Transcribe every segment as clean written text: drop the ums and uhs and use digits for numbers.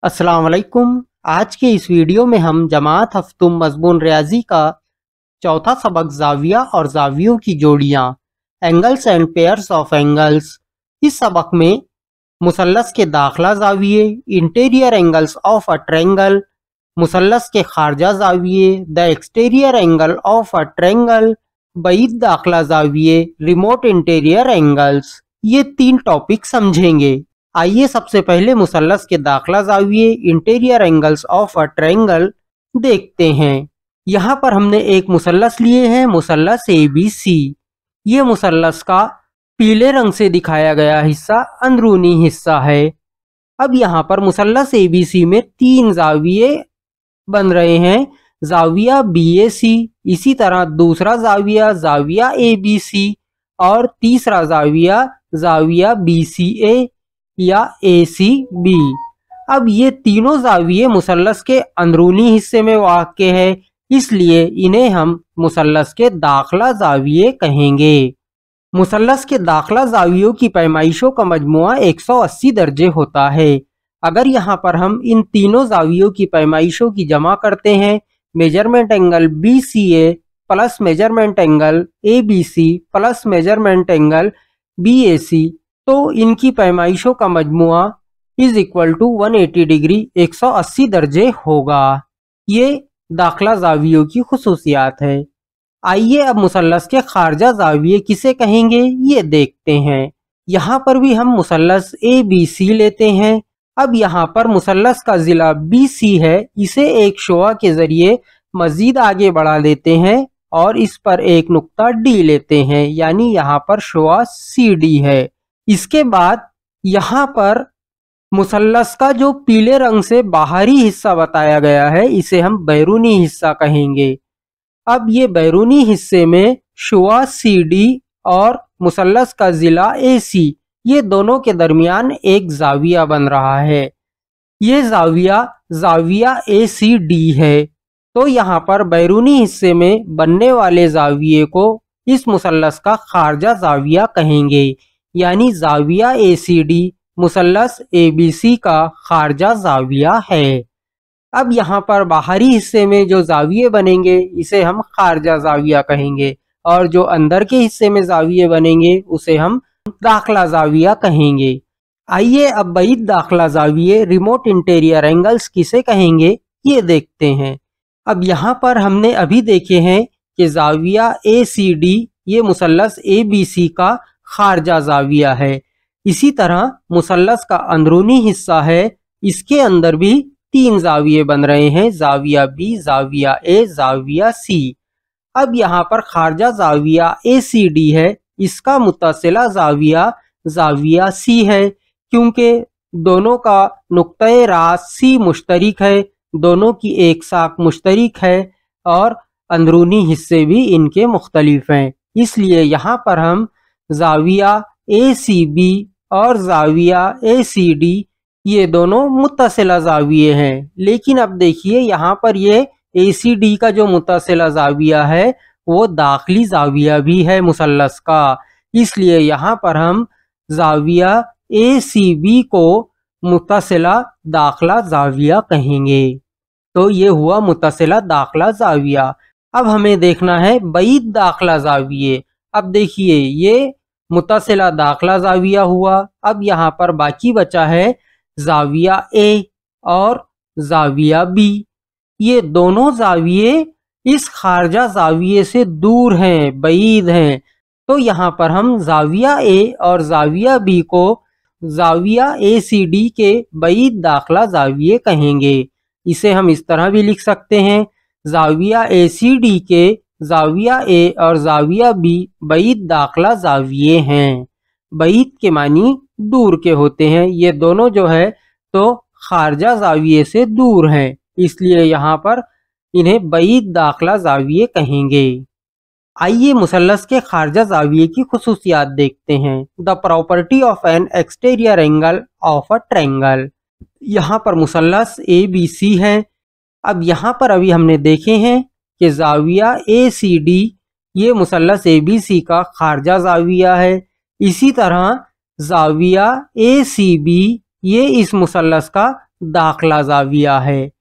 अस्सलाम वालेकुम। आज के इस वीडियो में हम जमात हफ्तुम मज़मून रियाजी का चौथा सबक जाविया और जावियों की जोड़ियाँ, angles and pairs of angles. इस सबक में मुसल्लस के दाखला जाविये, interior angles of a triangle, मुसल्लस के खारजा जाविये, the exterior angle of a triangle, बईद दाखला जाविये, रिमोट इंटीरियर एंगल्स, ये 3 टॉपिक समझेंगे। आइए सबसे पहले मुसल्लस के दाखला जाविये, interior angles of a triangle देखते हैं। यहाँ पर हमने एक मुसल्लस लिए हैं, मुसल्लस ABC। ये मुसल्लस का पीले रंग से दिखाया गया हिस्सा अंदरूनी हिस्सा है। अब यहाँ पर मुसल्लस ABC में 3 जाविये बन रहे हैं, जाविया BAC, इसी तरह दूसरा जाविया जाविया ABC और तीसरा जाविया जाविया BCA या ACB। अब ये तीनों जाविये मुसल्लस के अंदरूनी हिस्से में वाक़ है, इसलिए इन्हें हम मुसल्लस के दाखला जाविये कहेंगे। मुसल्लस के दाखला जावियों की पैमाइशों का मजमुआ 180 दर्जे होता है। अगर यहाँ पर हम इन तीनों जावियों की पैमाइशों की जमा करते हैं, measurement angle BCA plus measurement angle ABC plus measurement angle BAC, तो इनकी पैमाइशों का मजमुआ इज इक्वल टू 180 डिग्री 180 दर्जे होगा। ये दाखला जावियों की खुसूसियात है। आइए अब मुसल्लस के खारजा जाविये किसे कहेंगे ये देखते हैं। यहाँ पर भी हम मुसल्लस ABC लेते हैं। अब यहाँ पर मुसल्लस का जिला BC है, इसे एक शुआ के जरिए मजीद आगे बढ़ा देते हैं और इस पर एक नुक्ता D लेते हैं, यानी यहाँ पर शुआ CD है। इसके बाद यहाँ पर मुसल्लस का जो पीले रंग से बाहरी हिस्सा बताया गया है, इसे हम बैरूनी हिस्सा कहेंगे। अब ये बैरूनी हिस्से में शुआ CD और मुसल्लस का जिला AC, ये दोनों के दरमियान एक जाविया बन रहा है। ये जाविया जाविया ACD है। तो यहाँ पर बैरूनी हिस्से में बनने वाले जाविये को इस मुसल्लस का खारजा जाविया कहेंगे, यानी जाविया ACD मुसल्लस ABC का खारजा जाविया है। अब यहाँ पर बाहरी हिस्से में जो जाविये बनेंगे इसे हम खारजा जाविया कहेंगे, और जो अंदर के हिस्से में जाविये बनेंगे उसे हम दाखला जाविया कहेंगे। आइए अब बईद दाखला जाविये, रिमोट इंटीरियर एंगल्स किसे कहेंगे ये देखते हैं। अब यहाँ पर हमने अभी देखे हैं कि जाविया ACD ये मुसल्लस ABC का खारजा जाविया है। इसी तरह मुसल्लस का अंदरूनी हिस्सा है, इसके अंदर भी 3 जाविये बन रहे हैं, जाविया B, जाविया A, जाविया C। अब यहाँ पर खारजा जाविया ACD है, इसका मुत्तसिला जाविया जाविया C है, क्योंकि दोनों का नुक्ते रास C मुश्तरिक है, दोनों की एक साख मुश्तरिक है और अंदरूनी हिस्से भी इनके मुख्तलिफ हैं, इसलिए यहाँ पर हम जाविया ACB और जाविया ACD ये दोनों मुत्तसिला जाविये हैं। लेकिन अब देखिए यहाँ पर ये ACD का जो मुत्तसिला जाविया है वो दाखिली जाविया भी है मुसल्लस का, इसलिए यहाँ पर हम जाविया ACB को मुत्तसिला दाखला जाविया कहेंगे। तो ये हुआ मुत्तसिला दाखला जाविया। अब हमें देखना है बईद दाखला जाविये। अब देखिए ये मुत्तसिला दाखला जाविया हुआ। अब यहाँ पर बाकी बचा है जाविया A और जाविया B। ये दोनों जाविये इस खारजा जाविये से दूर हैं, बईद हैं, तो यहाँ पर हम जाविया A और जाविया B को जाविया ACD के बईद दाखला जाविये कहेंगे। इसे हम इस तरह भी लिख सकते हैं, जाविया ACD के जाविया A और जाविया B बईद दाखला जाविये हैं। बईद के मानी दूर के होते हैं, ये दोनों जो है तो खारजा जाविये से दूर हैं, इसलिए यहाँ पर इन्हें बईद दाखला जाविये कहेंगे। आइए मुसल्लस के खारजा जाविये की खुसूसियात देखते हैं। The property of N exterior angle of a triangle. यहाँ पर मुसल्लस ABC है। अब यहाँ पर अभी हमने देखे हैं कि जाविया ACD ये मुसल्लस ABC का खारजा जाविया है। इसी तरह जाविया ACB ये इस मुसल्लस का दाखला जाविया है।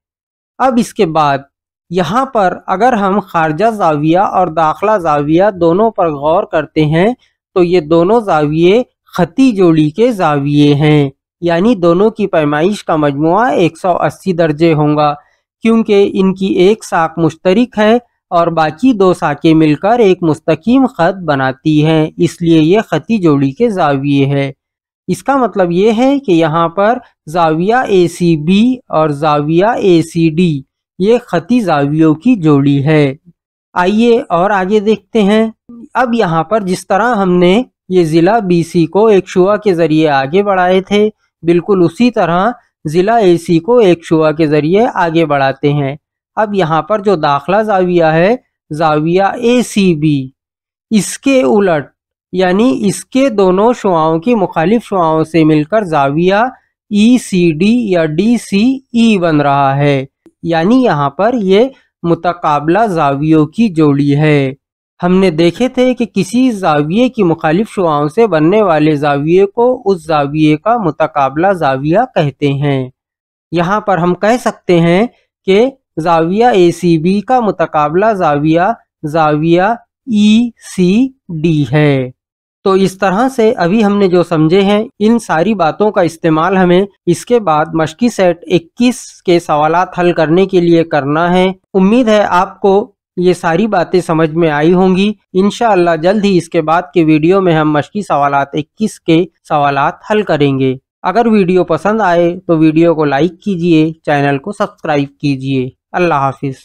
अब इसके बाद यहाँ पर अगर हम खारजा जाविया और दाखला जाविया दोनों पर गौर करते हैं तो ये दोनों जाविये खती जोड़ी के जाविये हैं, यानी दोनों की पैमाइश का मजमुआ 180 दर्जे होगा, क्योंकि इनकी एक साख मुश्तरिक है और बाकी दो साखें मिलकर एक मुस्तकीम खत बनाती हैं, इसलिए ये खती जोड़ी के जाविये है। इसका मतलब ये है कि यहाँ पर जाविया ACB और जाविया ACD ये खती जावियों की जोड़ी है। आइए और आगे देखते हैं। अब यहाँ पर जिस तरह हमने ये ज़िला BC को एक शुआ के ज़रिए आगे बढ़ाए थे, बिल्कुल उसी तरह ज़िला AC को एक शुआ के ज़रिए आगे बढ़ाते हैं। अब यहाँ पर जो दाखला जाविया है, जाविया ACB, इसके उलट यानी इसके दोनों शुआओं की मुखालिफ शुआओं से मिलकर जाविया ECD या DCE बन रहा है, यानी यहाँ पर ये मुतकाबला जावियों की जोड़ी है। हमने देखे थे कि किसी जाविये की मुखालिफ शुआओं से बनने वाले जाविये को उस जाविये का मुतकाबला जाविया कहते हैं। यहाँ पर हम कह सकते हैं कि जाविया ACB का मुतकाबला जाविया जाविया ECD है। तो इस तरह से अभी हमने जो समझे हैं, इन सारी बातों का इस्तेमाल हमें इसके बाद मश्की सेट 21 के सवालात हल करने के लिए करना है। उम्मीद है आपको ये सारी बातें समझ में आई होंगी। इंशाअल्लाह जल्द ही इसके बाद के वीडियो में हम मश्की सवालात 21 के सवालात हल करेंगे। अगर वीडियो पसंद आए तो वीडियो को लाइक कीजिए, चैनल को सब्सक्राइब कीजिए। अल्लाह हाफिज़।